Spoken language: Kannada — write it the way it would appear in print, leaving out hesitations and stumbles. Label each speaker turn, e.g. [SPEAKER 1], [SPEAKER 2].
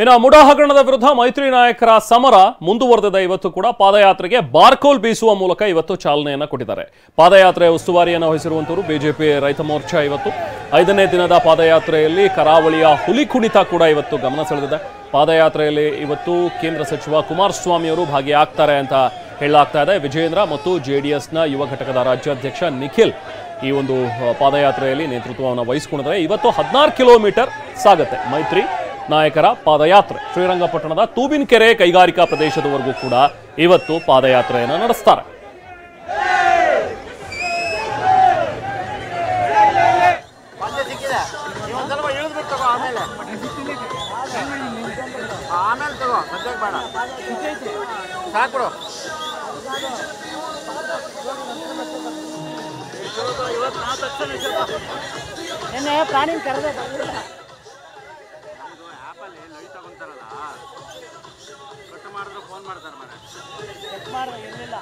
[SPEAKER 1] ಇನ್ನು ಮುಡಾ ಹಗರಣದ ವಿರುದ್ಧ ಮೈತ್ರಿ ನಾಯಕರ ಸಮರ ಮುಂದುವರೆದಿದೆ. ಇವತ್ತು ಕೂಡ ಪಾದಯಾತ್ರೆಗೆ ಬಾರ್ಕೋಲ್ ಬೀಸುವ ಮೂಲಕ ಇವತ್ತು ಚಾಲನೆಯನ್ನ ಕೊಟ್ಟಿದ್ದಾರೆ. ಪಾದಯಾತ್ರೆ ಉಸ್ತುವಾರಿಯನ್ನು ವಹಿಸಿರುವಂತವರು ಬಿಜೆಪಿ ರೈತ ಮೋರ್ಚಾ. ಇವತ್ತು 5ನೇ ದಿನದ ಪಾದಯಾತ್ರೆಯಲ್ಲಿ ಕರಾವಳಿಯ ಹುಲಿ ಕುಣಿತ ಕೂಡ ಇವತ್ತು ಗಮನ ಸೆಳೆದಿದೆ. ಪಾದಯಾತ್ರೆಯಲ್ಲಿ ಇವತ್ತು ಕೇಂದ್ರ ಸಚಿವ ಕುಮಾರಸ್ವಾಮಿ ಅವರು ಭಾಗಿಯಾಗ್ತಾರೆ ಅಂತ ಹೇಳಲಾಗ್ತಾ ಇದೆ. ವಿಜಯೇಂದ್ರ ಮತ್ತು ಜೆಡಿಎಸ್ನ ಯುವ ಘಟಕದ ರಾಜ್ಯಾಧ್ಯಕ್ಷ ನಿಖಿಲ್ ಈ ಒಂದು ಪಾದಯಾತ್ರೆಯಲ್ಲಿ ನೇತೃತ್ವವನ್ನು ವಹಿಸಿಕೊಂಡಿದ್ದಾರೆ. ಇವತ್ತು 16 ಕಿಲೋಮೀಟರ್ ಸಾಗುತ್ತೆ ಮೈತ್ರಿ ನಾಯಕರ ಪಾದಯಾತ್ರೆ. ಶ್ರೀರಂಗಪಟ್ಟಣದ ತೂಬಿನಕೆರೆ ಕೈಗಾರಿಕಾ ಪ್ರದೇಶದವರೆಗೂ ಕೂಡ ಇವತ್ತು ಪಾದಯಾತ್ರೆಯನ್ನು ನಡೆಸ್ತಾರೆ.
[SPEAKER 2] ಪ್ರಾಣಿ ಕರೆದ ಕಟ್ ಮಾಡಿದ್ರೆ ಫೋನ್ ಮಾಡ್ತಾರೆ. ಚೆಕ್ ಮಾಡಿದ್ರೆ ಇರಲಿಲ್ಲ.